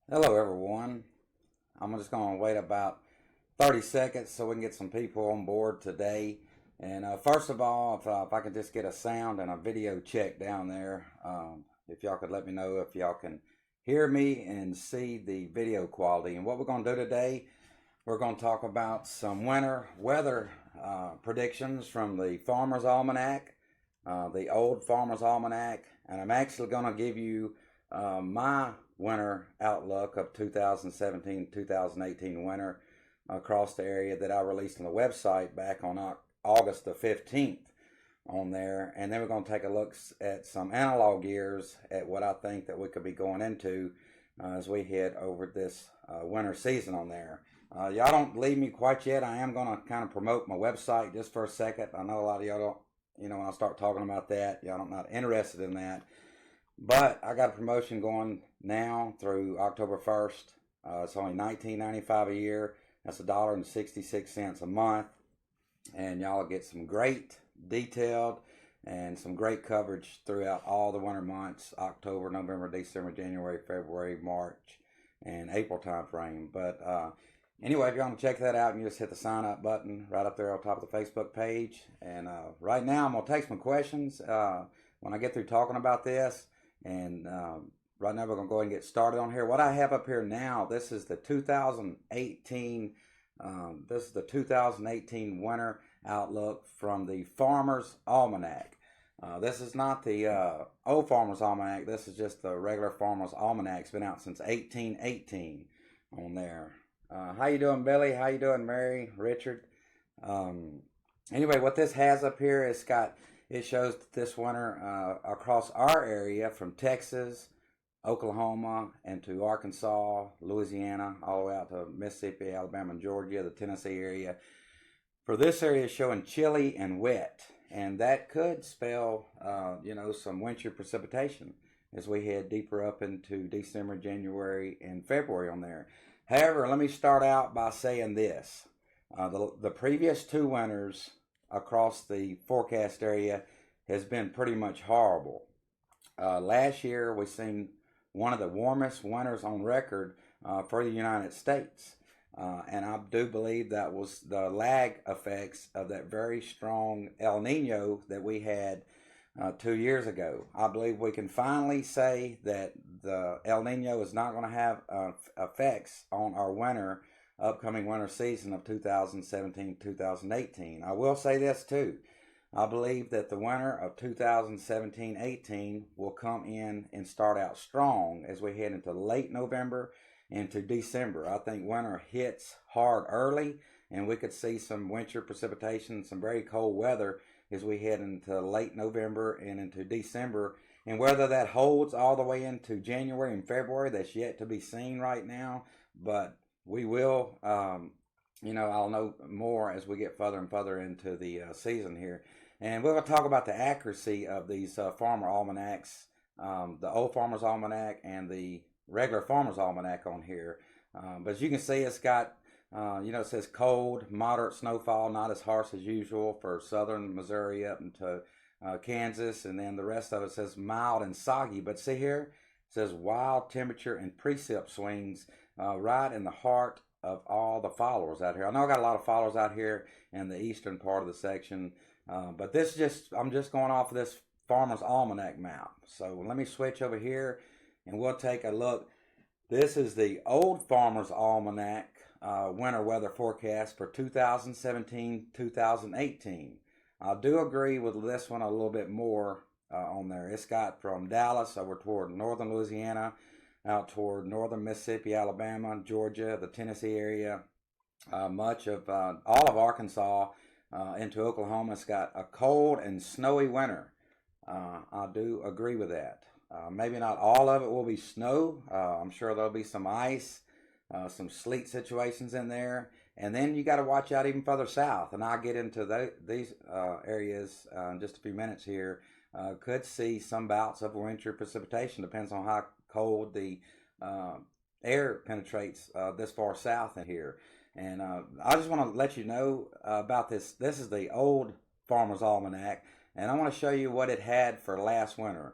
Hello, everyone. I'm just going to wait about 30 seconds so we can get some people on board today. And first of all, if I could just get a sound and a video check down there, if y'all could let me know if y'all can hear me and see the video quality. And what we're going to do today, we're going to talk about some winter weather predictions from the Farmer's Almanac, the old Farmer's Almanac, and I'm actually going to give you my winter outlook of 2017-2018 winter across the area that I released on the website back on August the 15th on there. And then we're going to take a look at some analog years at what I think that we could be going into as we head over this winter season on there. Y'all don't leave me quite yet. I am going to kind of promote my website just for a second. I know a lot of y'all don't, when I start talking about that, y'all are not interested in that. But I got a promotion going now through October 1st. It's only $19.95 a year. That's $1.66 a month. And y'all get some great detailed and some great coverage throughout all the winter months: October, November, December, January, February, March, and April time frame. But anyway, if you want to check that out, you just hit the sign up button right up there on top of the Facebook page. And right now, I'm going to take some questions when I get through talking about this. And right now, we're going to go ahead and get started on here. What I have up here now, this is the 2018. This is the 2018 winter outlook from the Farmer's Almanac. This is not the old Farmer's Almanac. This is just the regular Farmer's Almanac. It's been out since 1818 on there. How you doing, Billy? How you doing, Mary, Richard? Anyway, what this has up here is it shows this winter across our area from Texas, Oklahoma, and to Arkansas, Louisiana, all the way out to Mississippi, Alabama, and Georgia, the Tennessee area. For this area, it's showing chilly and wet, and that could spell, some winter precipitation as we head deeper up into December, January, and February on there. However, let me start out by saying this. The previous two winters across the forecast area has been pretty much horrible. Last year, we seen one of the warmest winters on record for the United States. And I do believe that was the lag effects of that very strong El Nino that we had 2 years ago. I believe we can finally say that the El Nino is not going to have effects on our upcoming winter season of 2017-2018. I will say this too. I believe that the winter of 2017-18 will come in and start out strong as we head into late November into December. I think winter hits hard early, and we could see some winter precipitation, some very cold weather as we head into late November and into December. And whether that holds all the way into January and February, that's yet to be seen right now. But we will, I'll know more as we get further and further into the season here. And we're going to talk about the accuracy of these farmer almanacs, the old Farmer's Almanac and the regular Farmer's Almanac on here. But as you can see, it's got, it says cold, moderate snowfall, not as harsh as usual for southern Missouri up into Kansas. And then the rest of it says mild and soggy. But see here, it says wild temperature and precip swings right in the heart of all the followers out here. I know I got a lot of followers out here in the eastern part of the section. But I'm just going off of this Farmer's Almanac map. So let me switch over here and we'll take a look. This is the old Farmer's Almanac winter weather forecast for 2017-2018. I do agree with this one a little bit more on there. It's got from Dallas over toward northern Louisiana, out toward northern Mississippi, Alabama, Georgia, the Tennessee area, much of all of Arkansas, into Oklahoma. It's got a cold and snowy winter. I do agree with that. Maybe not all of it will be snow. I'm sure there'll be some ice, some sleet situations in there. And then you got to watch out even further south. And I'll get into these areas in just a few minutes here. Could see some bouts of winter precipitation. Depends on how cold the air penetrates this far south in here. And I just want to let you know about this. This is the old Farmer's Almanac, and I want to show you what it had for last winter.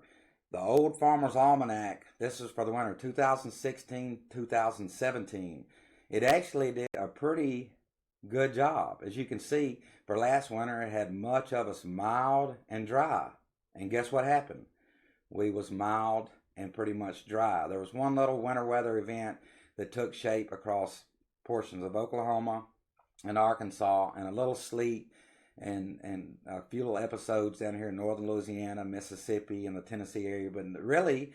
The Old Farmer's Almanac, this is for the winter 2016-2017. It actually did a pretty good job. As you can see, for last winter it had much of us mild and dry. And guess what happened? We was mild and pretty much dry. There was one little winter weather event that took shape across portions of Oklahoma and Arkansas, and a little sleet and a few little episodes down here in northern Louisiana, Mississippi, and the Tennessee area. But really,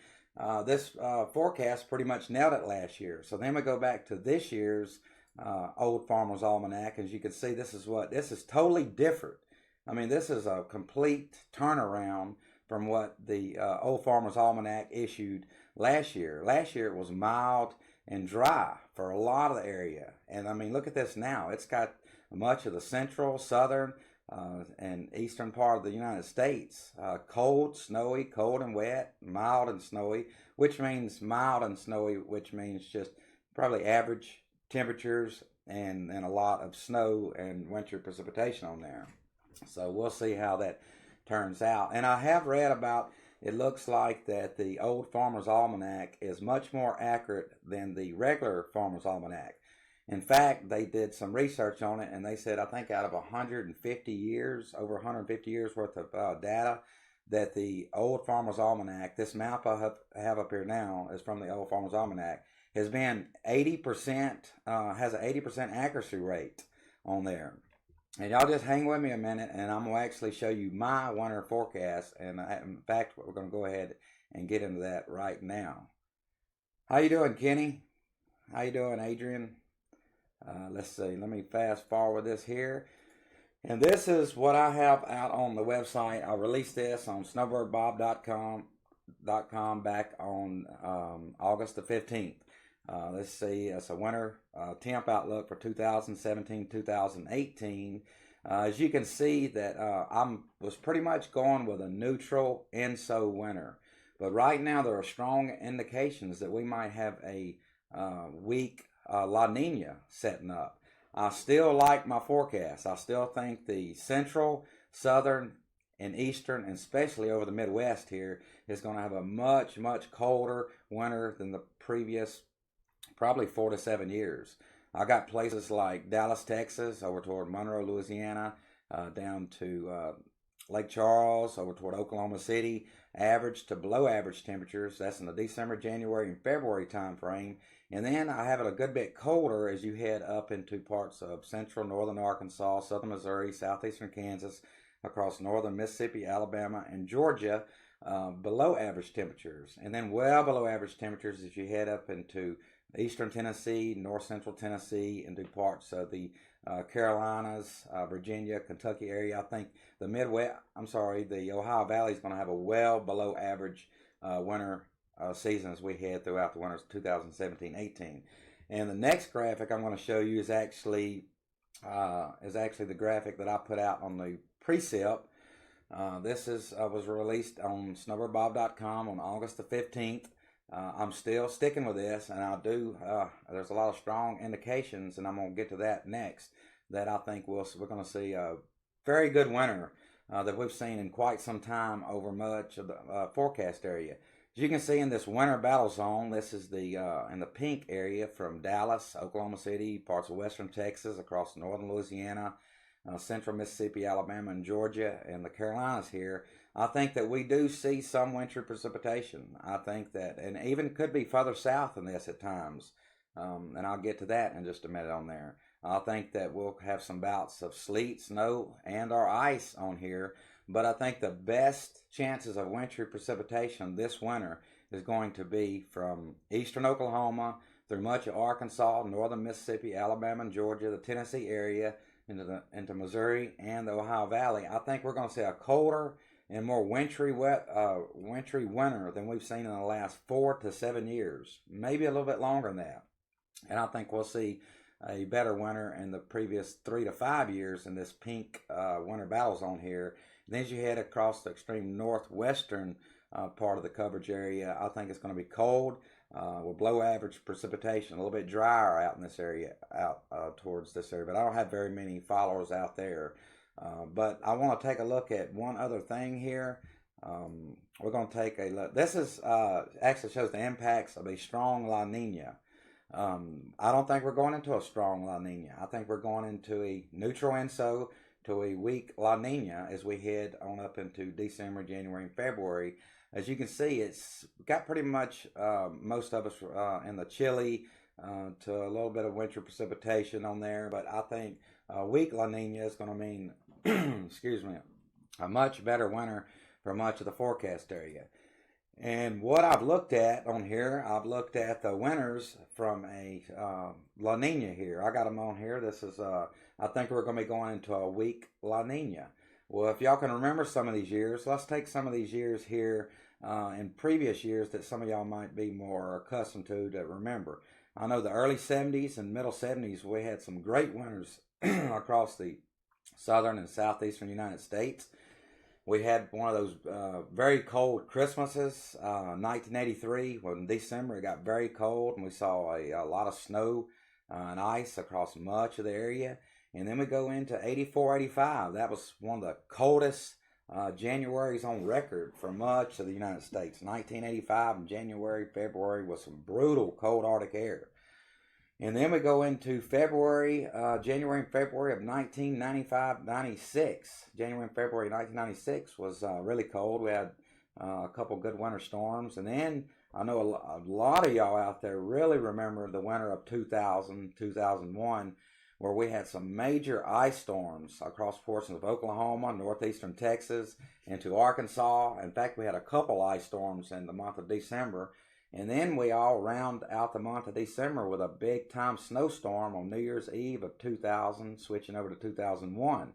this forecast pretty much nailed it last year. So then we go back to this year's Old Farmer's Almanac. As you can see, this is totally different. I mean, this is a complete turnaround from what the Old Farmer's Almanac issued last year. Last year it was mild and dry for a lot of the area. And I mean, look at this now. It's got much of the central, southern, and eastern part of the United States. Cold, snowy, cold and wet, mild and snowy, which means mild and snowy, which means just probably average temperatures and a lot of snow and winter precipitation on there. So we'll see how that turns out. And I have read about, it looks like that the Old Farmer's Almanac is much more accurate than the regular Farmer's Almanac. In fact, they did some research on it, and they said, I think out of 150 years, over 150 years worth of data, that the Old Farmer's Almanac, this map I have up here now is from the Old Farmer's Almanac, has been 80%, has an 80% accuracy rate on there. And y'all just hang with me a minute, and I'm going to actually show you my winter forecast. And in fact, we're going to go ahead and get into that right now. How you doing, Kenny? How you doing, Adrian? Let's see. Let me fast forward this here. And this is what I have out on the website. I released this on snowbirdbob.com back on August the 15th. Let's see, it's a winter temp outlook for 2017-2018. As you can see that I was pretty much going with a neutral ENSO winter. But right now there are strong indications that we might have a weak La Nina setting up. I still like my forecast. I still think the central, southern, and eastern, and especially over the Midwest here, is going to have a much, much colder winter than the previous probably 4 to 7 years. I got places like Dallas, Texas, over toward Monroe, Louisiana, down to Lake Charles, over toward Oklahoma City, average to below average temperatures. That's in the December, January, and February time frame. And then I have it a good bit colder as you head up into parts of central northern Arkansas, southern Missouri, southeastern Kansas, across northern Mississippi, Alabama, and Georgia, below average temperatures. And then well below average temperatures as you head up into eastern Tennessee, north central Tennessee, into parts of the Carolinas, Virginia, Kentucky area. I think the the Ohio Valley is going to have a well below average winter season as we head throughout the winter 2017-18. And the next graphic I'm going to show you is actually the graphic that I put out on the precip. This was released on snowbirdbob.com on August the 15th. I'm still sticking with this, and there's a lot of strong indications, and I'm going to get to that next, that I think we're going to see a very good winter that we've seen in quite some time over much of the forecast area. As you can see in this winter battle zone, this is in the pink area from Dallas, Oklahoma City, parts of western Texas, across northern Louisiana, central Mississippi, Alabama, and Georgia, and the Carolinas here. I think that we do see some winter precipitation. I think that, and even could be further south than this at times. And I'll get to that in just a minute on there. I think that we'll have some bouts of sleet, snow, and or ice on here. But I think the best chances of winter precipitation this winter is going to be from eastern Oklahoma through much of Arkansas, northern Mississippi, Alabama, and Georgia, the Tennessee area, into Missouri and the Ohio Valley. I think we're going to see a colder and more wintry winter than we've seen in the last 4 to 7 years, maybe a little bit longer than that. And I think we'll see a better winter in the previous 3 to 5 years in this pink winter battle zone here. And then as you head across the extreme northwestern part of the coverage area, I think it's going to be cold with below average precipitation, a little bit drier out in this area, towards this area. But I don't have very many followers out there. But I want to take a look at one other thing here. We're going to take a look. This is actually shows the impacts of a strong La Nina. I don't think we're going into a strong La Nina. I think we're going into a neutral ENSO to a weak La Nina as we head on up into December, January, and February. As you can see, it's got pretty much most of us in the chilly to a little bit of winter precipitation on there. But I think a weak La Nina is going to mean, excuse me, a much better winter for much of the forecast area. And what I've looked at on here, I've looked at the winters from a La Nina here. I got them on here. This is, I think we're going to be going into a weak La Nina. Well, if y'all can remember some of these years, let's take some of these years here in previous years that some of y'all might be more accustomed to remember. I know the early 70s and middle 70s, we had some great winters across the southern and southeastern United States. We had one of those very cold Christmases, 1983, when in December it got very cold and we saw a lot of snow and ice across much of the area. And then we go into 84, 85. That was one of the coldest Januaries on record for much of the United States. 1985 in January, February was some brutal cold Arctic air. And then we go into February, January and February of 1995-96. January and February 1996 was really cold. We had a couple good winter storms. And then I know a lot of y'all out there really remember the winter of 2000, 2001, where we had some major ice storms across portions of Oklahoma, northeastern Texas, into Arkansas. In fact, we had a couple ice storms in the month of December. And then we all round out the month of December with a big time snowstorm on New Year's Eve of 2000, switching over to 2001,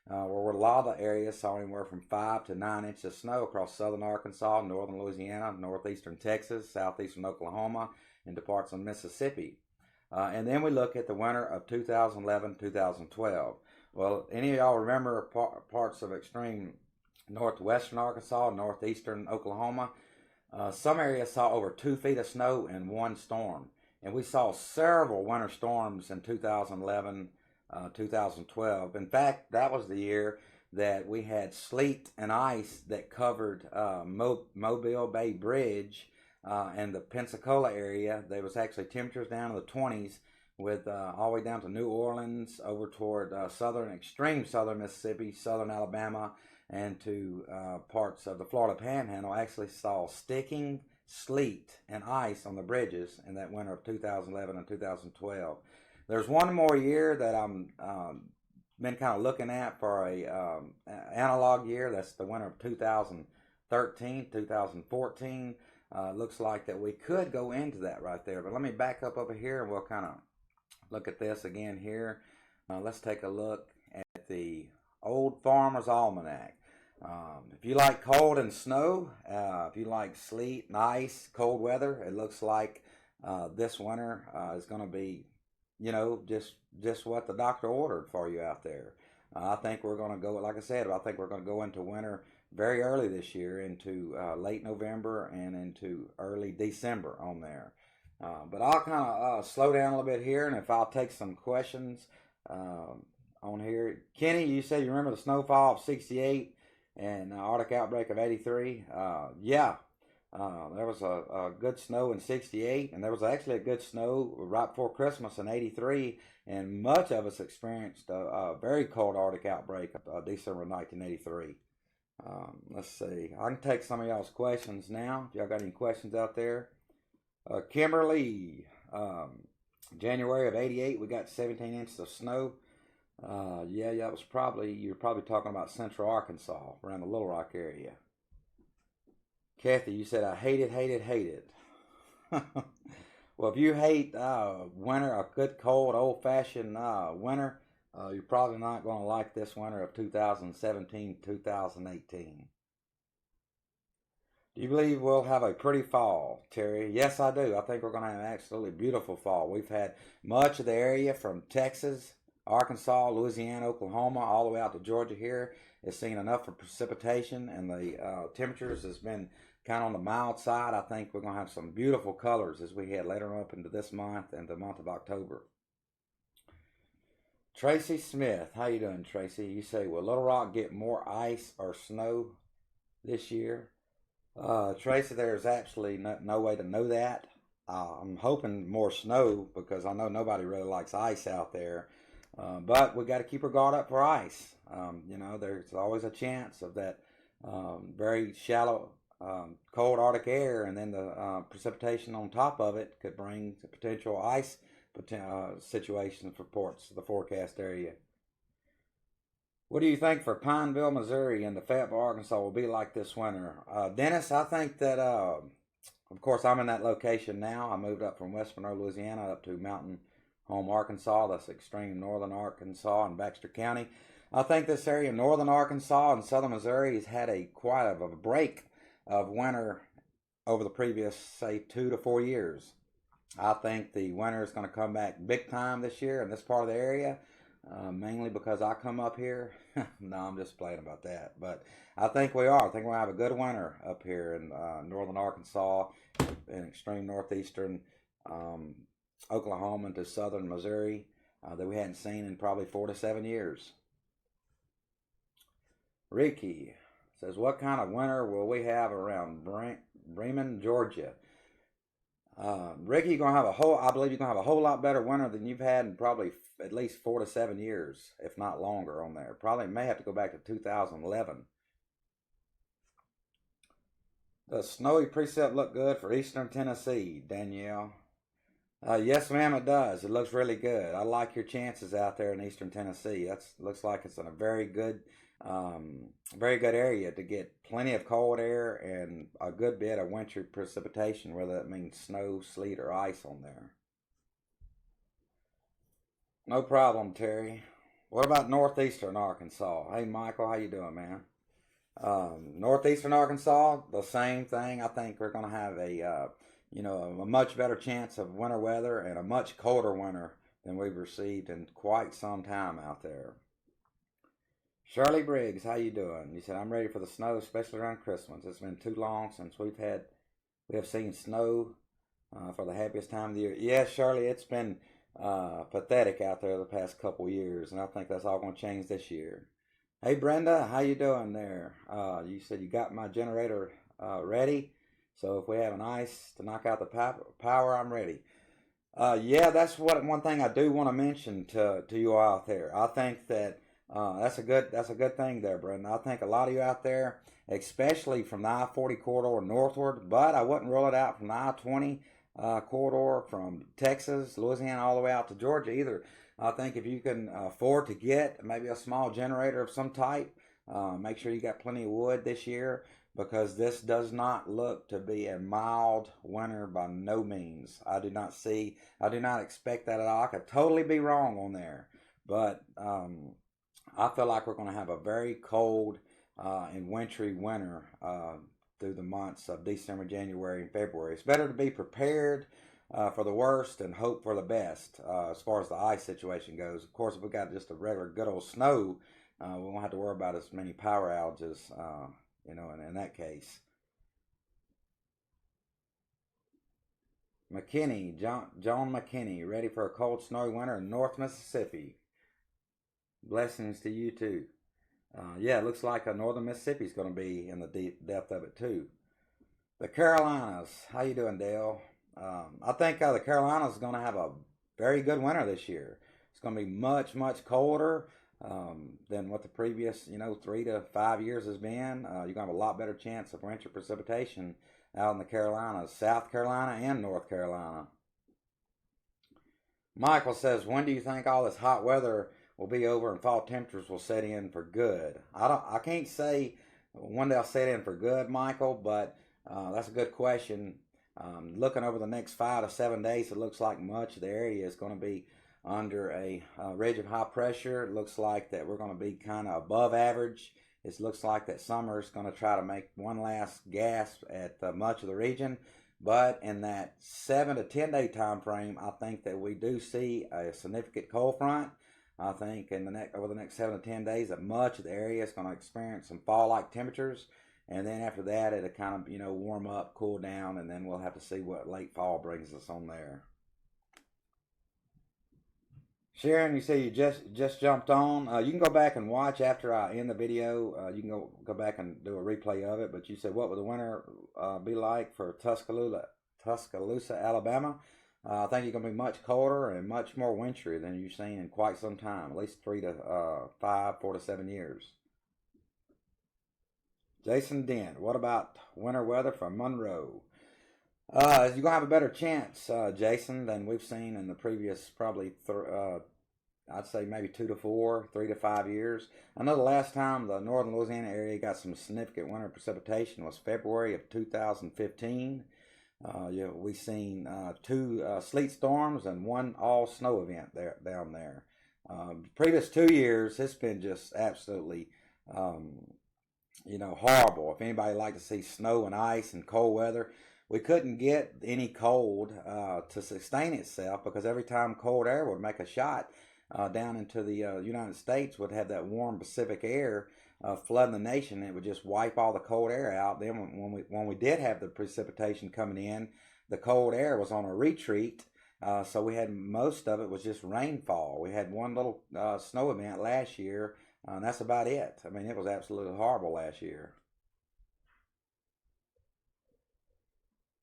where a lot of the areas saw anywhere from 5 to 9 inches of snow across southern Arkansas, northern Louisiana, northeastern Texas, southeastern Oklahoma, into parts of Mississippi. And then we look at the winter of 2011, 2012. Well, any of y'all remember parts of extreme northwestern Arkansas, northeastern Oklahoma? Some areas saw over 2 feet of snow in one storm. And we saw several winter storms in 2011, 2012. In fact, that was the year that we had sleet and ice that covered Mobile Bay Bridge and the Pensacola area. There was actually temperatures down in the 20s with all the way down to New Orleans, over toward extreme southern Mississippi, southern Alabama, and to parts of the Florida Panhandle. Actually saw sticking sleet and ice on the bridges in that winter of 2011 and 2012. There's one more year that I'm been kind of looking at for a analog year. That's the winter of 2013, 2014. Looks like that we could go into that right there. But let me back up over here and we'll kind of look at this again here. Let's take a look at the Old Farmer's Almanac. If you like cold and snow, if you like sleet and ice, cold weather, it looks like this winter is going to be, you know, just what the doctor ordered for you out there. I think we're going to go, like I said, I think we're going to go into winter very early this year, into late November and into early December on there. But I'll kind of slow down a little bit here, and if I'll take some questions on here. Kenny, you said you remember the snowfall of 68 and Arctic outbreak of 83. Yeah, there was a good snow in 68, and there was actually a good snow right before Christmas in 83, and much of us experienced a very cold Arctic outbreak of December 1983. Let's see. I can take some of y'all's questions now. Y'all got any questions out there? Kimberly, January of 88, we got 17 inches of snow. Yeah, that was you're probably talking about central Arkansas, around the Little Rock area. Kathy, you said, I hate it. Well, if you hate winter, a good cold, old-fashioned winter, you're probably not going to like this winter of 2017, 2018. Do you believe we'll have a pretty fall, Terry? Yes, I do. I think we're going to have an absolutely beautiful fall. We've had much of the area from Texas, Arkansas, Louisiana, Oklahoma, all the way out to Georgia here. It's seen enough for precipitation, and the temperatures has been kind of on the mild side. I think we're going to have some beautiful colors as we head later on up into this month and the month of October. Tracy Smith, how you doing, Tracy? You say, will Little Rock get more ice or snow this year. Tracy, there's actually no way to know that. I'm hoping more snow because I know nobody really likes ice out there. But we got to keep our guard up for ice. There's always a chance of that very shallow, cold Arctic air, and then the precipitation on top of it could bring a potential ice situation for ports, the forecast area. What do you think for Pineville, Missouri and the Fayetteville, Arkansas will be like this winter? Dennis, I think that, of course, I'm in that location now. I moved up from West Monroe, Louisiana up to Mountain Home, Arkansas. That's extreme northern Arkansas and Baxter County. I think this area, northern Arkansas and southern Missouri, has had quite of a break of winter over the previous, say, 2 to 4 years. I think the winter is going to come back big time this year in this part of the area. Mainly because I come up here. No, I'm just playing about that. But I think we are. I think we'll have a good winter up here in northern Arkansas and extreme northeastern Oklahoma to southern Missouri that we hadn't seen in probably 4 to 7 years. Ricky says, what kind of winter will we have around Bremen, Georgia? Ricky, I believe you're gonna have a whole lot better winter than you've had in probably at least 4 to 7 years, if not longer on there. Probably may have to go back to 2011. Does snowy precip look good for eastern Tennessee, Danielle? Yes, ma'am, it does. It looks really good. I like your chances out there in eastern Tennessee. Looks like it's in a very good area to get plenty of cold air and a good bit of winter precipitation, whether that means snow, sleet, or ice on there. No problem, Terry. What about northeastern Arkansas? Hey, Michael, how you doing, man? Northeastern Arkansas, the same thing. I think we're going to have a much better chance of winter weather and a much colder winter than we've received in quite some time out there. Shirley Briggs, how you doing? You said, I'm ready for the snow, especially around Christmas. It's been too long since we have seen snow for the happiest time of the year. Yes, Shirley, it's been pathetic out there the past couple years, and I think that's all going to change this year. Hey, Brenda, how you doing there? You said you got my generator ready, so if we have an ice to knock out the power, I'm ready. Yeah, that's one thing I do want to mention to you out there. I think that that's a good thing there, Brenda. I think a lot of you out there, especially from the I-40 corridor northward, but I wouldn't rule it out from the I-20 corridor from Texas, Louisiana, all the way out to Georgia either. I think if you can afford to get maybe a small generator of some type, make sure you got plenty of wood this year, because this does not look to be a mild winter by no means. I do not expect that at all. I could totally be wrong on there, but I feel like we're going to have a very cold and wintry winter through the months of December, January, and February. It's better to be prepared for the worst and hope for the best as far as the ice situation goes. Of course, if we got just a regular good old snow, we won't have to worry about as many power outages, in that case. McKinney, John McKinney, ready for a cold, snowy winter in North Mississippi. Blessings to you too. Yeah, it looks like northern Mississippi is going to be in the deep depth of it too. The Carolinas, how you doing, Dale? I think the Carolinas is going to have a very good winter this year. It's going to be much, much colder than what the previous, 3 to 5 years has been. You're going to have a lot better chance of winter precipitation out in the Carolinas, South Carolina and North Carolina. Michael says, when do you think all this hot weather will be over and fall temperatures will set in for good? I can't say when they'll set in for good, Michael, but that's a good question. Looking over the next 5 to 7 days, it looks like much of the area is going to be under a ridge of high pressure. It looks like that we're going to be kind of above average. It looks like that summer is going to try to make one last gasp at much of the region. But in that 7 to 10 day time frame, I think that we do see a significant cold front. I think over the next 7 to 10 days, that much of the area is going to experience some fall-like temperatures. And then after that, it'll kind of, warm up, cool down, and then we'll have to see what late fall brings us on there. Sharon, you say you just jumped on. You can go back and watch after I end the video. You can go back and do a replay of it. But you said, what would the winter be like for Tuscaloosa, Alabama? I think it's going to be much colder and much more wintry than you've seen in quite some time, at least 3 to 5, 4 to 7 years. Jason Dent, what about winter weather for Monroe? You're going to have a better chance, Jason, than we've seen in the previous probably, I'd say maybe 2 to 4, 3 to 5 years. I know the last time the northern Louisiana area got some significant winter precipitation was February of 2015. We've seen 2 sleet storms and 1 all snow event down there. Previous 2 years, it's been just absolutely, horrible. If anybody like to see snow and ice and cold weather, we couldn't get any cold to sustain itself, because every time cold air would make a shot down into the United States, would have that warm Pacific air flooding the nation. It would just wipe all the cold air out. Then when we did have the precipitation coming in, the cold air was on a retreat. So we had most of it was just rainfall. We had 1 little snow event last year, and that's about it. I mean, it was absolutely horrible last year.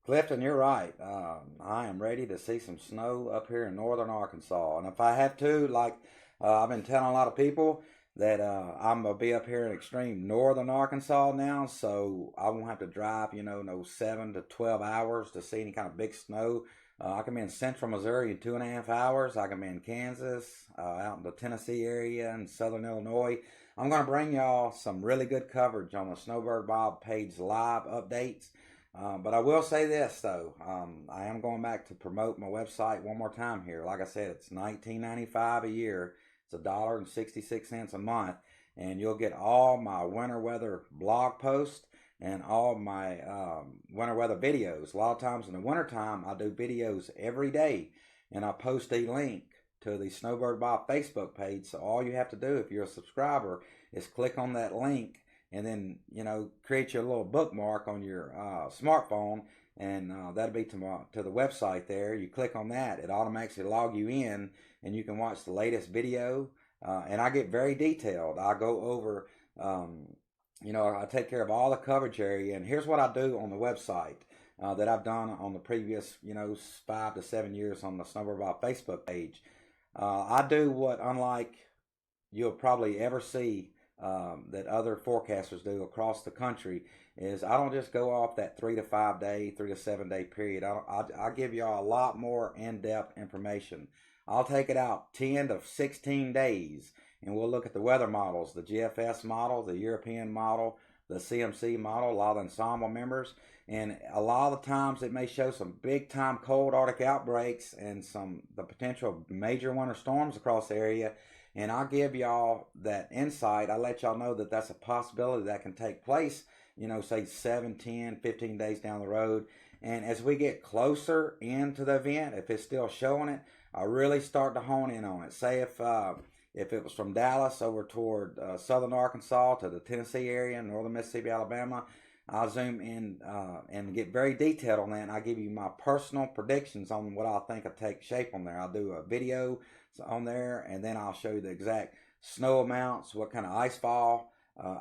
Clifton, you're right. I am ready to see some snow up here in northern Arkansas. And if I have to, like I've been telling a lot of people, that I'm going to be up here in extreme northern Arkansas now, so I won't have to drive, no 7 to 12 hours to see any kind of big snow. I can be in central Missouri in 2.5 hours. I can be in Kansas, out in the Tennessee area, and southern Illinois. I'm going to bring y'all some really good coverage on the Snowbird Bob page live updates. But I will say this, though. I am going back to promote my website one more time here. Like I said, it's $19.95 a year. It's $1.66 a month. And you'll get all my winter weather blog posts and all my winter weather videos. A lot of times in the wintertime, I do videos every day. And I post a link to the Snowbird Bob Facebook page. So all you have to do, if you're a subscriber, is click on that link, and then create your little bookmark on your smartphone, and that'll be to the website there. You click on that, it automatically log you in, and you can watch the latest video. And I get very detailed. I go over, I take care of all the coverage area. And here's what I do on the website that I've done on the previous 5 to 7 years on the Snowbird Bob Facebook page. I do what, unlike you'll probably ever see that other forecasters do across the country, is I don't just go off that 3 to 5 day, 3 to 7 day period. I give y'all a lot more in-depth information. I'll take it out 10 to 16 days, and we'll look at the weather models, the GFS model, the European model, the CMC model, a lot of the ensemble members. And a lot of the times it may show some big time cold Arctic outbreaks and the potential major winter storms across the area. And I'll give y'all that insight. I let y'all know that that's a possibility that can take place, say 7, 10, 15 days down the road. And as we get closer into the event, if it's still showing it, I really start to hone in on it. Say if it was from Dallas over toward southern Arkansas to the Tennessee area, northern Mississippi, Alabama, I'll zoom in and get very detailed on that, and I'll give you my personal predictions on what I think will take shape on there. I'll do a video on there, and then I'll show you the exact snow amounts, what kind of ice fall,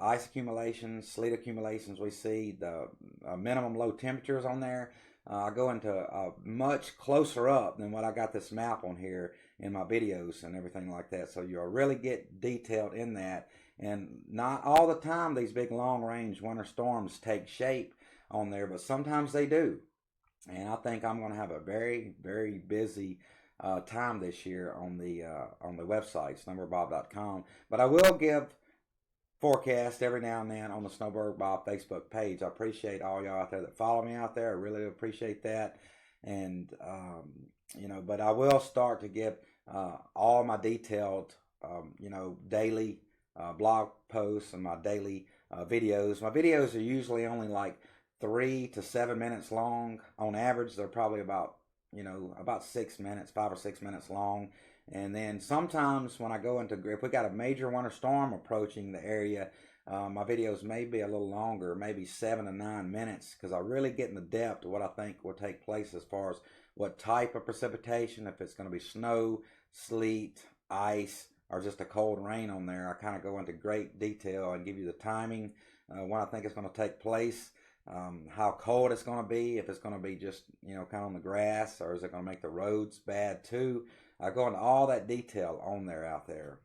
ice accumulations, sleet accumulations we see, the minimum low temperatures on there. I go into much closer up than what I got this map on here in my videos and everything like that. So you'll really get detailed in that. And not all the time these big long range winter storms take shape on there, but sometimes they do. And I think I'm going to have a very, very busy time this year on the website, snowbirdbob.com. But I will give forecast every now and then on the Snowbird Bob Facebook page. I appreciate all y'all out there that follow me out there. I really appreciate that. And but I will start to give all my detailed daily blog posts and my daily videos. My videos are usually only like 3 to 7 minutes long. On average, they're probably about 6 minutes, 5 or 6 minutes long. And then sometimes when I go into, if we got a major winter storm approaching the area, my videos may be a little longer, maybe 7 to 9 minutes, because I really get in the depth of what I think will take place as far as what type of precipitation, if it's going to be snow, sleet, ice or just a cold rain on there. I kind of go into great detail and give you the timing, when I think it's going to take place, how cold it's going to be, if it's going to be just, you know, kind of on the grass, or is it going to make the roads bad too. I go into all that detail on there out there.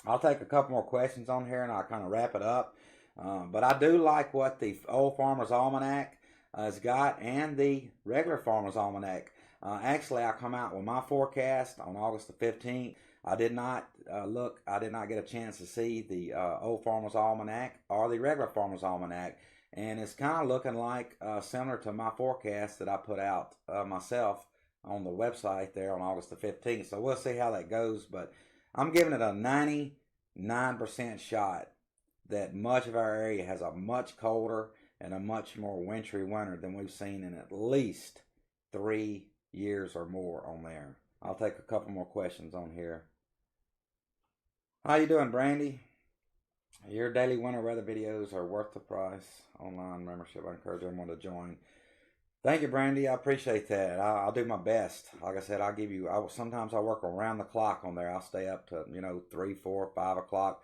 I'll take a couple more questions on here and I'll kind of wrap it up. But I do like what the Old Farmer's Almanac has got, and the regular Farmer's Almanac. Actually, I come out with my forecast on August the 15th. I did not I did not get a chance to see the Old Farmer's Almanac or the regular Farmer's Almanac. And it's kind of looking like similar to my forecast that I put out myself on the website there on August the 15th. So we'll see how that goes. But I'm giving it a 99% shot that much of our area has a much colder and a much more wintry winter than we've seen in at least 3 years or more on there. I'll take a couple more questions on here. How you doing, Brandy? Your daily winter weather videos are worth the price. Online membership. I encourage everyone to join. Thank you, Brandy. I appreciate that. I'll do my best. Like I said, I'll give you. Sometimes I work around the clock on there. I'll stay up to 3, 4, 5 o'clock.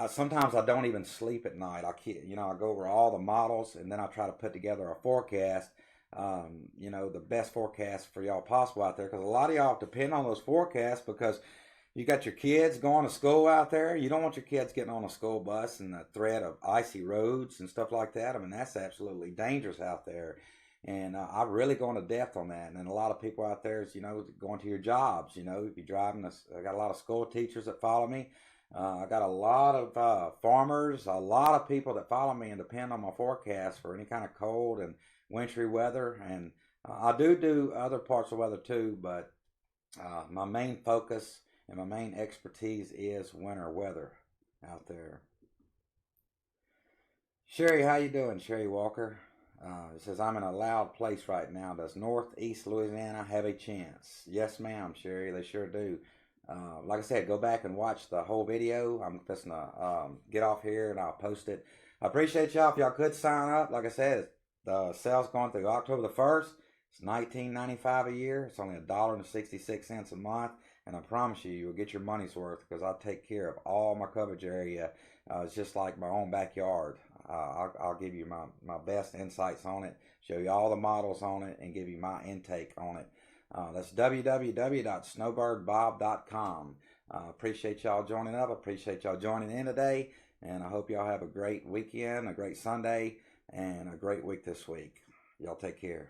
Sometimes I don't even sleep at night. I go over all the models and then I try to put together a forecast. The best forecast for y'all possible out there, because a lot of y'all depend on those forecasts because you got your kids going to school out there. You don't want your kids getting on a school bus and the threat of icy roads and stuff like that. I mean, that's absolutely dangerous out there. And I really go into depth on that. And then a lot of people out there is, going to your jobs. If you're driving, I got a lot of school teachers that follow me. I got a lot of farmers, a lot of people that follow me and depend on my forecast for any kind of cold and wintry weather. And I do other parts of weather too, but my main focus and my main expertise is winter weather out there. Sherry, how you doing, Sherry Walker? It says, I'm in a loud place right now. Does Northeast Louisiana have a chance? Yes, ma'am, Sherry, they sure do. Like I said, go back and watch the whole video. I'm just going to get off here and I'll post it. I appreciate y'all. If y'all could sign up, like I said, the sale's going through October the 1st. It's $19.95 a year. It's only $1.66 a month. And I promise you, you'll get your money's worth because I take care of all my coverage area. It's just like my own backyard. I'll give you my best insights on it, show you all the models on it, and give you my intake on it. That's www.snowbirdbob.com. Appreciate y'all joining up. Appreciate y'all joining in today. And I hope y'all have a great weekend, a great Sunday, and a great week this week. Y'all take care.